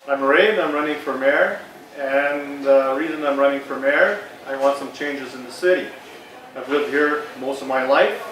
I'm Ray and I'm running for mayor, and the reason I'm running for mayor, I want some changes in the city. I've lived here most of my life.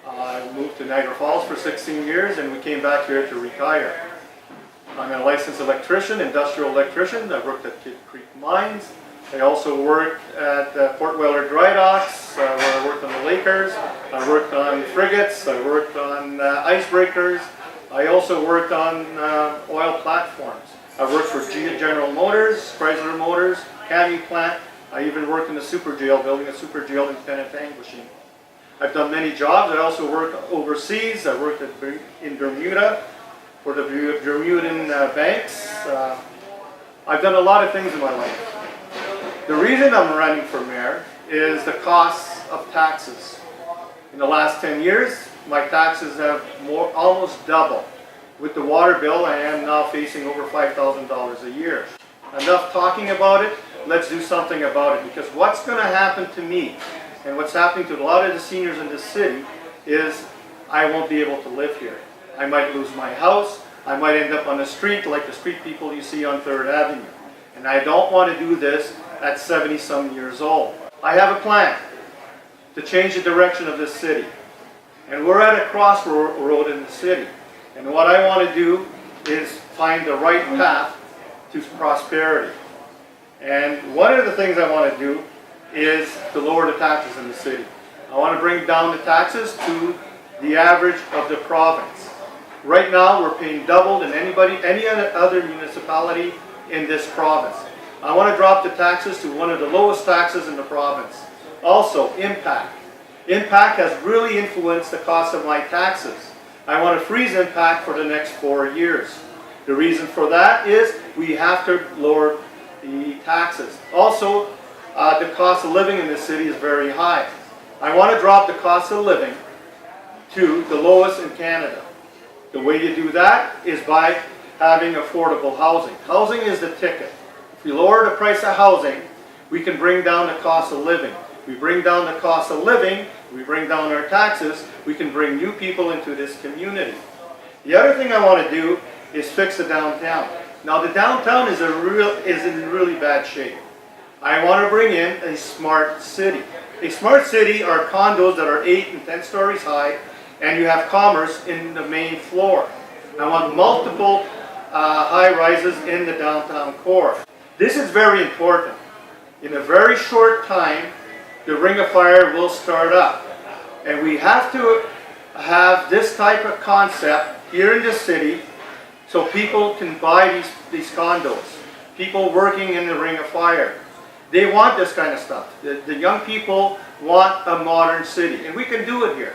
I moved to Niagara Falls for 16 years and we came back here to retire. I'm a licensed electrician, industrial electrician. I worked at Kid Creek Mines. I also worked at Port Weller Dry Docks, where I worked on the Lakers. I worked on frigates. I worked on icebreakers. I also worked on oil platforms. I worked for General Motors, Chrysler Motors, Cami Plant. I even worked in a super jail, building a super jail independent anguishing. I've done many jobs. I also worked overseas. I worked in Bermuda for the Bermudan banks. I've done a lot of things in my life. The reason I'm running for mayor is the costs of taxes. In the last 10 years, my taxes have almost doubled. With the water bill, I am now facing over $5,000 a year. Enough talking about it, let's do something about it, because what's going to happen to me and what's happening to a lot of the seniors in this city is I won't be able to live here. I might lose my house, I might end up on the street like the street people you see on 3rd Avenue. And I don't want to do this at 70-some years old. I have a plan to change the direction of this city. And we're at a crossroad in the city. And what I want to do is find the right path to prosperity. And one of the things I want to do is to lower the taxes in the city. I want to bring down the taxes to the average of the province. Right now we're paying double than any other municipality in this province. I want to drop the taxes to one of the lowest taxes in the province. Also, impact. Impact has really influenced the cost of my taxes. I want to freeze impact for the next 4 years. The reason for that is we have to lower the taxes. Also, the cost of living in this city is very high. I want to drop the cost of living to the lowest in Canada. The way you do that is by having affordable housing. Housing is the ticket. If we lower the price of housing, we can bring down the cost of living. We bring down the cost of living, we bring down our taxes, we can bring new people into this community. The other thing I want to do is fix the downtown. Now the downtown is in really bad shape. I want to bring in a smart city. A smart city are condos that are 8 and 10 stories high, and you have commerce in the main floor. I want multiple high-rises in the downtown core. This is very important. In a very short time, the Ring of Fire will start up. And we have to have this type of concept here in the city so people can buy these condos. People working in the Ring of Fire. They want this kind of stuff. The young people want a modern city. And we can do it here.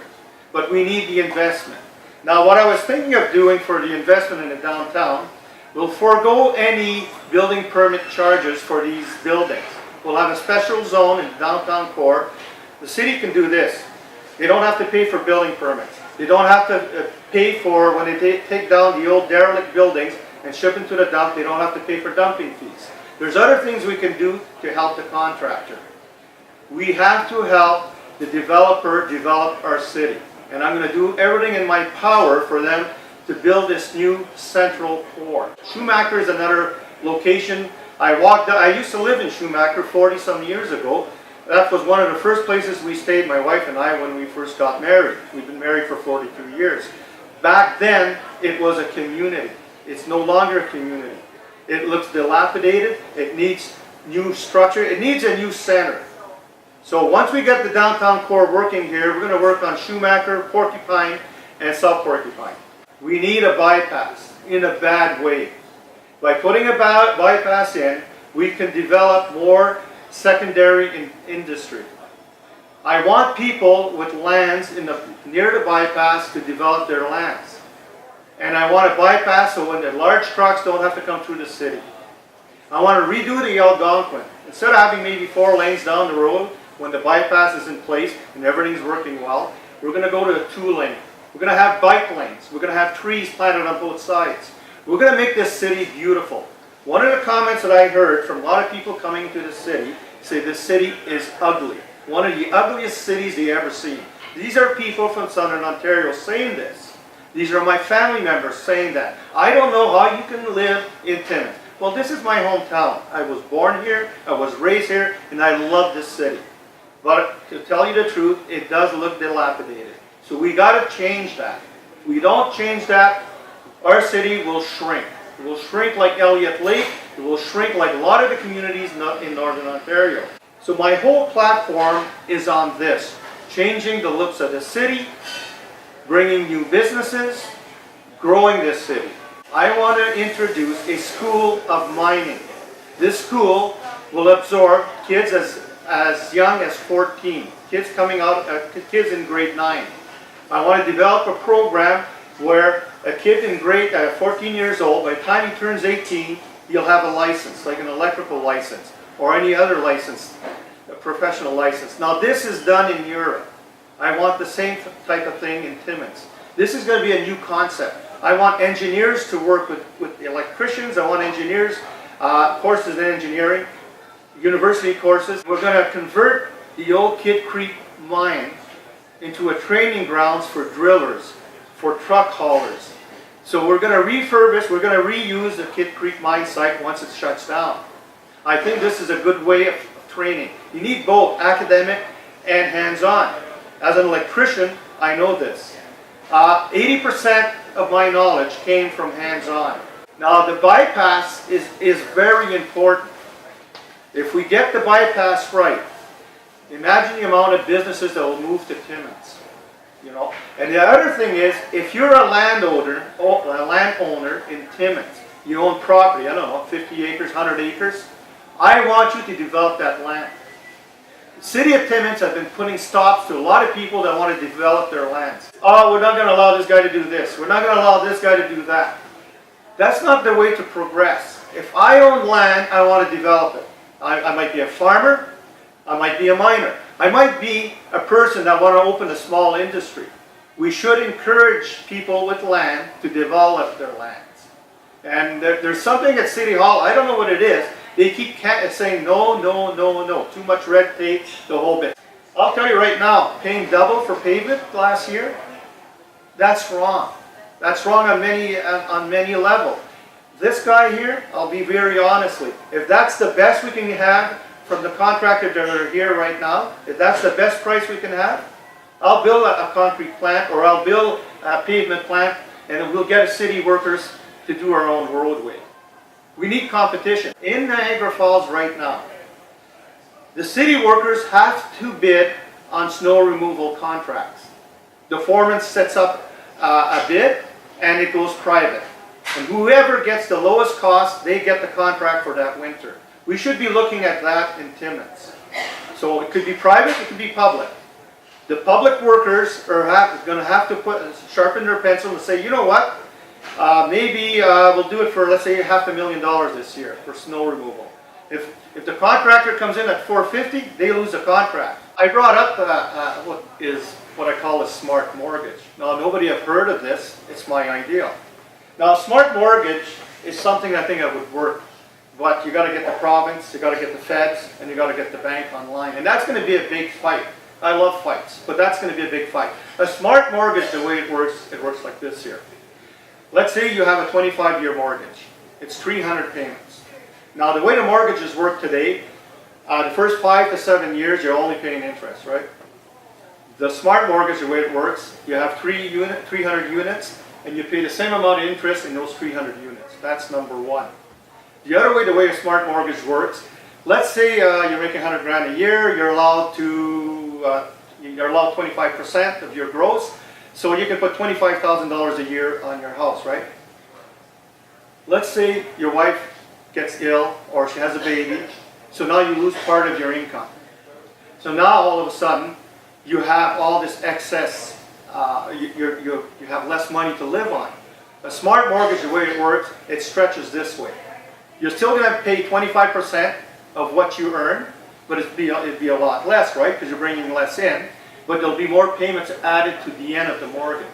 But we need the investment. Now what I was thinking of doing for the investment in the downtown, we'll forego any building permit charges for these buildings. We'll have a special zone in the downtown core. The city can do this. They don't have to pay for building permits. They don't have to pay for, when they take down the old derelict buildings and ship them to the dump, they don't have to pay for dumping fees. There's other things we can do to help the contractor. We have to help the developer develop our city. And I'm going to do everything in my power for them to build this new central core. Schumacher is another location. I used to live in Schumacher 40-some years ago. That was one of the first places we stayed, my wife and I, when we first got married. We've been married for 42 years. Back then, it was a community. It's no longer a community. It looks dilapidated. It needs new structure. It needs a new center. So once we get the downtown core working here, we're going to work on Schumacher, Porcupine, and South Porcupine. We need a bypass in a bad way. By putting a bypass in, we can develop more secondary industry. I want people with lands near the bypass to develop their lands. And I want a bypass so when the large trucks don't have to come through the city. I want to redo the Algonquin. Instead of having maybe 4 lanes down the road, when the bypass is in place and everything's working well, we're going to go to a 2-lane. We're going to have bike lanes. We're going to have trees planted on both sides. We're going to make this city beautiful. One of the comments that I heard from a lot of people coming to the city say this city is ugly. One of the ugliest cities they ever seen. These are people from Southern Ontario saying this. These are my family members saying that. I don't know how you can live in Timmins. Well, this is my hometown. I was born here, I was raised here, and I love this city. But to tell you the truth, it does look dilapidated. So we got to change that. If we don't change that, our city will shrink. It will shrink like Elliott Lake. It will shrink like a lot of the communities in Northern Ontario. So my whole platform is on this. Changing the looks of the city, bringing new businesses, growing this city. I want to introduce a school of mining. This school will absorb kids as young as 14, kids coming out, kids in grade 9. I want to develop a program where a kid in grade 14 years old, by the time he turns 18, he'll have a license, like an electrical license or any other license, a professional license. Now this is done in Europe. I want the same type of thing in Timmins. This is going to be a new concept. I want engineers to work with electricians. I want engineers, courses in engineering, university courses. We're going to convert the old Kid Creek mine into a training grounds for drillers, for truck haulers. So we're going to refurbish, we're going to reuse the Kid Creek mine site once it shuts down. I think this is a good way of training. You need both academic and hands-on. As an electrician, I know this. 80% of my knowledge came from hands-on. Now the bypass is very important. If we get the bypass right, imagine the amount of businesses that will move to Timmins. You know? And the other thing is, if you're a landowner in Timmins, you own property, I don't know, 50 acres, 100 acres, I want you to develop that land. The City of Timmins have been putting stops to a lot of people that want to develop their lands. Oh, we're not going to allow this guy to do this. We're not going to allow this guy to do that. That's not the way to progress. If I own land, I want to develop it. I might be a farmer. I might be a miner. I might be a person that want to open a small industry. We should encourage people with land to develop their lands. And there's something at City Hall, I don't know what it is, they keep saying no, no, no, no, too much red tape, the whole bit. I'll tell you right now, paying double for pavement last year, that's wrong. That's wrong on many levels. This guy here, I'll be very honestly, if that's the best we can have from the contractor that are here right now, if that's the best price we can have, I'll build a concrete plant or I'll build a pavement plant and we'll get city workers to do our own roadway. We need competition. In Niagara Falls right now, the city workers have to bid on snow removal contracts. The foreman sets up a bid and it goes private. And whoever gets the lowest cost, they get the contract for that winter. We should be looking at that in Timmins. So it could be private, it could be public. The public workers are going to have to sharpen their pencil and say, you know what, maybe we'll do it for, let's say, $500,000 this year for snow removal. If the contractor comes in at $450,000, they lose the contract. I brought up what I call a smart mortgage. Now, nobody have heard of this. It's my idea. Now, smart mortgage is something I think that would work. But you got to get the province, you got to get the feds, and you got to get the bank online. And that's going to be a big fight. I love fights, but that's going to be a big fight. A smart mortgage, the way it works like this here. Let's say you have a 25-year mortgage. It's 300 payments. Now, the way the mortgages work today, the first 5 to 7 years, you're only paying interest, right? The smart mortgage, the way it works, you have 300 units, and you pay the same amount of interest in those 300 units. That's number one. The other way, the way a smart mortgage works, let's say you're making 100 grand a year, you're allowed 25% of your gross, so you can put $25,000 a year on your house, right? Let's say your wife gets ill or she has a baby, so now you lose part of your income. So now all of a sudden you have all this excess, you have less money to live on. A smart mortgage, the way it works, it stretches this way. You're still going to pay 25% of what you earn, but it'd be a lot less, right? Because you're bringing less in. But there'll be more payments added to the end of the mortgage.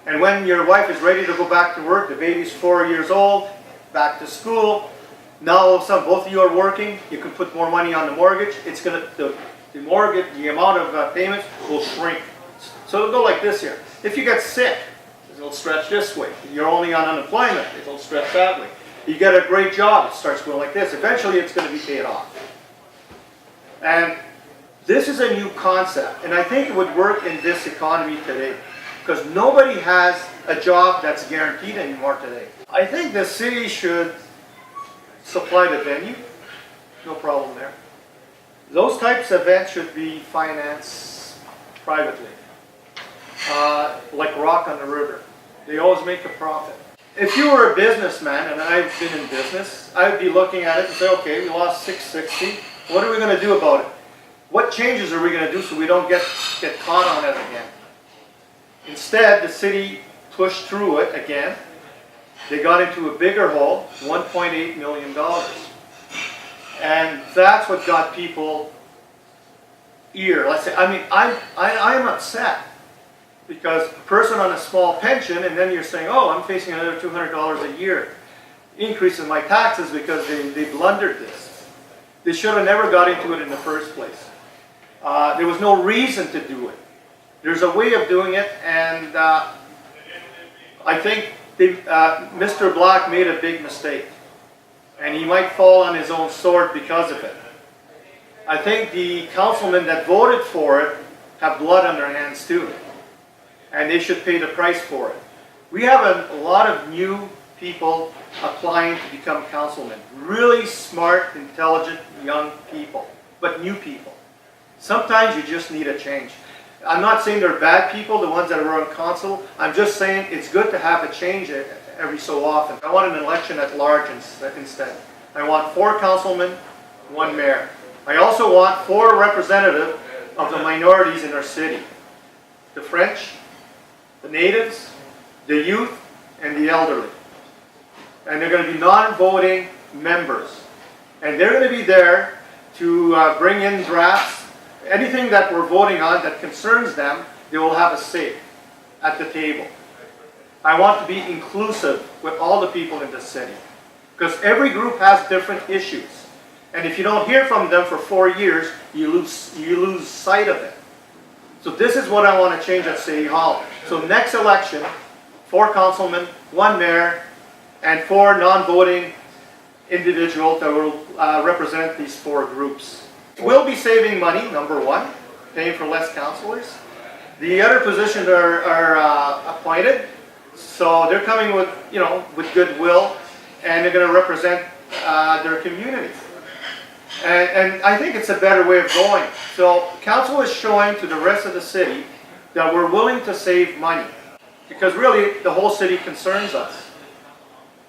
And when your wife is ready to go back to work, the baby's 4 years old, back to school, now all of a sudden both of you are working, you can put more money on the mortgage, it's going to, the mortgage, the amount of payments will shrink. So it'll go like this here. If you get sick, it'll stretch this way. If you're only on unemployment, it'll stretch that way. You get a great job, it starts going like this. Eventually it's going to be paid off. And this is a new concept, and I think it would work in this economy today, because nobody has a job that's guaranteed anymore today. I think the city should supply the venue, no problem there. Those types of events should be financed privately, like Rock on the River. They always make a profit. If you were a businessman, and I've been in business, I would be looking at it and say, okay, we lost 660. What are we going to do about it? What changes are we going to do so we don't get caught on it again? Instead, the city pushed through it again. They got into a bigger hole, $1.8 million. And that's what got people let's say, I mean, I'm upset. Because a person on a small pension, and then you're saying, oh, I'm facing another $200 a year increase in my taxes because they blundered this. They should have never got into it in the first place. There was no reason to do it. There's a way of doing it, and I think Mr. Black made a big mistake. And he might fall on his own sword because of it. I think the councilmen that voted for it have blood on their hands too. And they should pay the price for it. We have a lot of new people applying to become councilmen. Really smart, intelligent, young people, but new people. Sometimes you just need a change. I'm not saying they're bad people, the ones that are on council. I'm just saying it's good to have a change every so often. I want an election at large instead. I want 4 councilmen, 1 mayor. I also want 4 representatives of the minorities in our city. The French, the natives, the youth, and the elderly. And they're going to be non-voting members. And they're going to be there to bring in drafts. Anything that we're voting on that concerns them, they will have a say at the table. I want to be inclusive with all the people in the city. Because every group has different issues. And if you don't hear from them for 4 years, you lose sight of it. So this is what I want to change at City Hall. So next election, 4 councilmen, 1 mayor, and 4 non-voting individuals that will represent these 4 groups. We'll be saving money, number 1, paying for less councilors. The other positions are appointed, so they're coming with, with goodwill, and they're going to represent their communities. And I think it's a better way of going. So council is showing to the rest of the city that we're willing to save money. Because really, the whole city concerns us.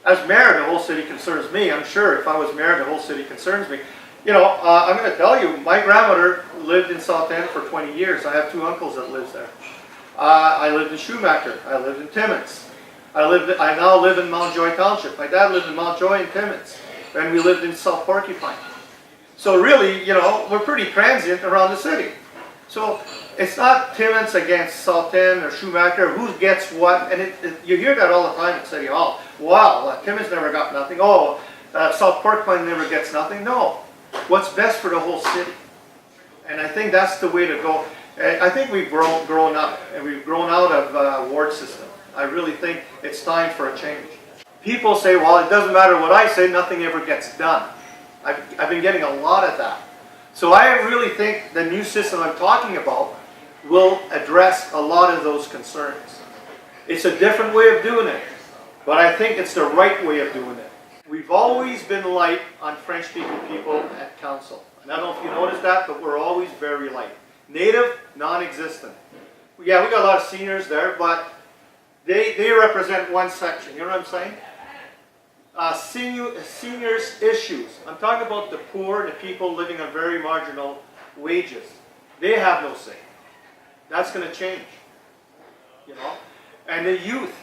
As mayor, the whole city concerns me. I'm sure if I was mayor, the whole city concerns me. I'm going to tell you, my grandmother lived in South End for 20 years. I have 2 uncles that live there. I lived in Schumacher. I lived in Timmins. I now live in Mount Joy Township. My dad lived in Mount Joy and Timmins. And we lived in South Porcupine. So really, we're pretty transient around the city. So it's not Timmins against South End or Schumacher, who gets what, and you hear that all the time at City Hall. Wow, Timmins never got nothing. Oh, South Porcupine never gets nothing. No, what's best for the whole city. And I think that's the way to go. I think we've grown up, and we've grown out of ward system. I really think it's time for a change. People say, well, it doesn't matter what I say, nothing ever gets done. I've been getting a lot of that. So I really think the new system I'm talking about will address a lot of those concerns. It's a different way of doing it, but I think it's the right way of doing it. We've always been light on French-speaking people at council. And I don't know if you noticed that, but we're always very light. Native, non-existent. Yeah, we got a lot of seniors there, but they represent one section. You know what I'm saying? Seniors issues. I'm talking about the poor, the people living on very marginal wages. They have no say. That's going to change. And the youth.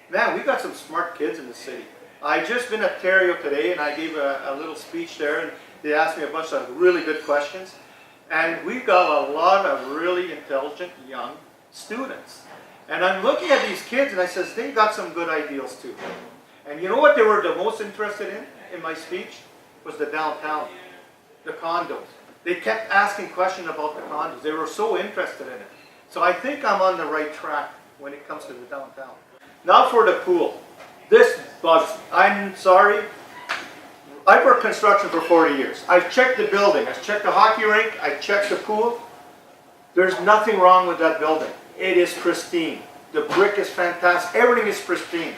Man, we got some smart kids in the city. I just been at Ontario today, and I gave a little speech there, and they asked me a bunch of really good questions. And we've got a lot of really intelligent young students. And I'm looking at these kids, and I says, they got some good ideals too. And you know what they were the most interested in my speech? Was the downtown, the condos. They kept asking questions about the condos. They were so interested in it. So I think I'm on the right track when it comes to the downtown. Now for the pool. This Bugs. I'm sorry. I've worked construction for 40 years. I've checked the building. I've checked the hockey rink. I've checked the pool. There's nothing wrong with that building. It is pristine. The brick is fantastic. Everything is pristine.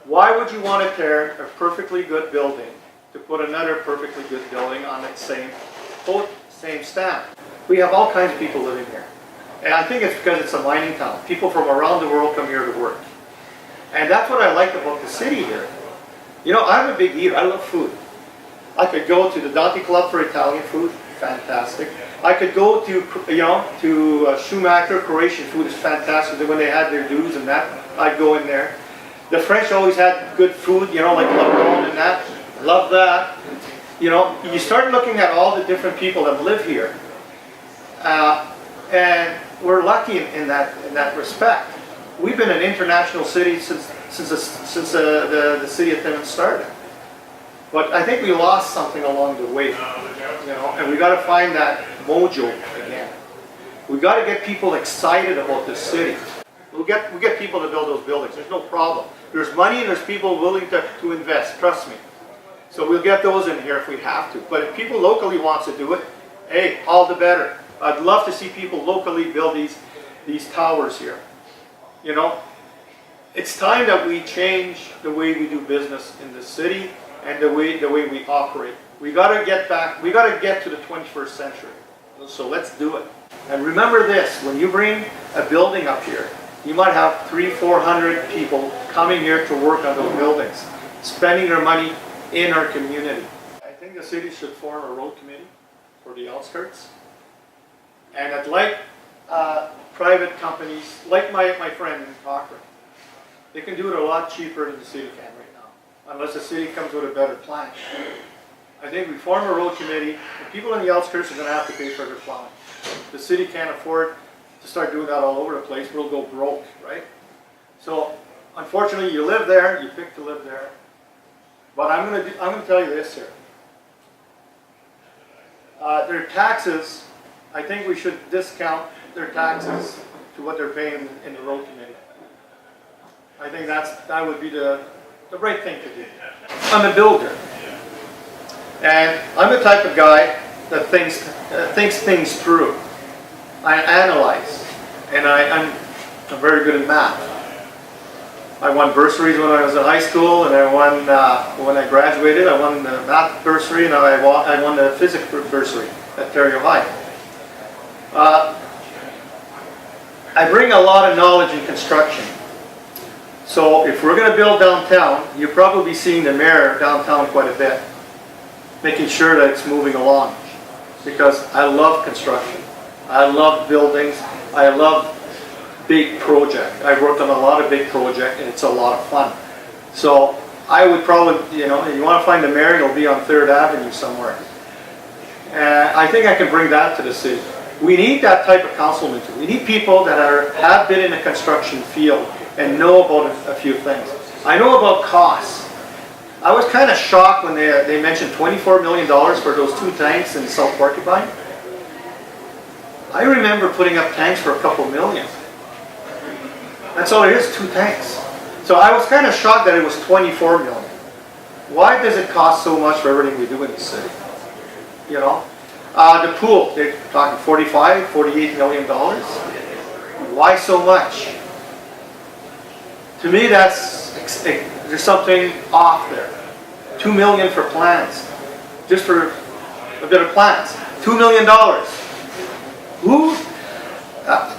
Why would you want to tear a perfectly good building to put another perfectly good building on that same stamp? We have all kinds of people living here. And I think it's because it's a mining town. People from around the world come here to work. And that's what I like about the city here. You know, I'm a big eater. I love food. I could go to the Dante Club for Italian food. Fantastic. I could go to, to Schumacher. Croatian food is fantastic. When they had their dues and that, I'd go in there. The French always had good food, like Lebron and that. Love that. You start looking at all the different people that live here. And we're lucky in that respect. We've been an international city since the city of Timmins started. But I think we lost something along the way, and we got to find that mojo again. We got to get people excited about this city. We get people to build those buildings. There's no problem. There's money and there's people willing to invest. Trust me. So we'll get those in here if we have to. But if people locally want to do it, hey, all the better. I'd love to see people locally build these towers here. It's time that we change the way we do business in the city and the way we operate. We got to get back. We got to get to the 21st century. So let's do it. And remember this: when you bring a building up here, you might have 300-400 people coming here to work on those buildings, spending their money in our community. I think the city should form a road committee for the outskirts. And I'd like private companies, like my friend in Cochrane, they can do it a lot cheaper than the city can right now, unless the city comes with a better plan. I think we form a road committee, and people in the outskirts are going to have to pay for their plowing. The city can't afford to start doing that all over the place. We'll go broke, right? So, unfortunately, you live there, you pick to live there. But I'm going to tell you this here. Their taxes, I think we should discount their taxes to what they're paying in the road committee. I think that would be the right thing to do. I'm a builder, and I'm the type of guy that thinks things through. I analyze, and I'm very good at math. I won bursaries when I was in high school, and I won when I graduated. I won the math bursary, and I won the physics bursary at Terrio High. I bring a lot of knowledge in construction. So if we're going to build downtown, you'll probably be seeing the mayor downtown quite a bit, making sure that it's moving along. Because I love construction. I love buildings. I love big projects. I've worked on a lot of big projects, and it's a lot of fun. So I would probably, if you want to find the mayor, it'll be on 3rd Avenue somewhere. I think I can bring that to the city. We need that type of councilman too. We need people that have been in the construction field and know about a few things. I know about costs. I was kind of shocked when they mentioned $24 million for those 2 tanks in South Porcupine. I remember putting up tanks for a couple million. That's all it is, 2 tanks. So I was kind of shocked that it was $24 million. Why does it cost so much for everything we do in the city? The pool, they're talking $45, $48 million. Why so much? To me, there's something off there. $2 million for plants, just for a bit of plants. $2 million. Who?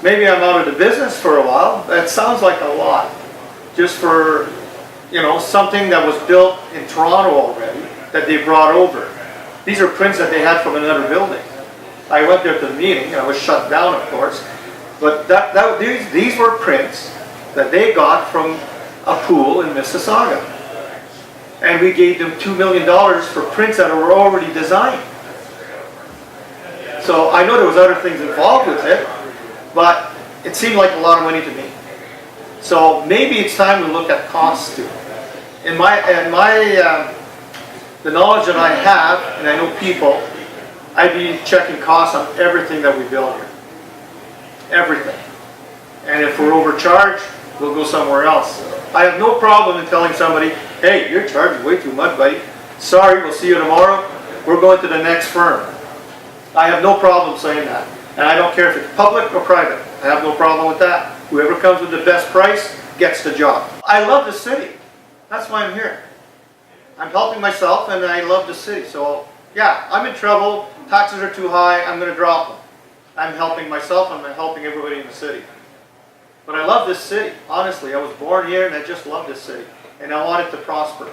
Maybe I'm out of the business for a while. That sounds like a lot, just for something that was built in Toronto already that they brought over. These are prints that they had from another building. I went there to the meeting. I was shut down, of course, but these were prints that they got from a pool in Mississauga. And we gave them $2 million for prints that were already designed. So I know there was other things involved with it, but it seemed like a lot of money to me. So maybe it's time to look at costs too. The knowledge that I have, and I know people, I'd be checking costs on everything that we build here. Everything. And if we're overcharged, we'll go somewhere else. I have no problem in telling somebody, hey, you're charging way too much, buddy. Sorry, we'll see you tomorrow. We're going to the next firm. I have no problem saying that. And I don't care if it's public or private. I have no problem with that. Whoever comes with the best price gets the job. I love the city. That's why I'm here. I'm helping myself and I love the city. So yeah, I'm in trouble. Taxes are too high. I'm going to drop them. I'm helping myself and I'm helping everybody in the city. But I love this city. Honestly, I was born here and I just love this city. And I want it to prosper.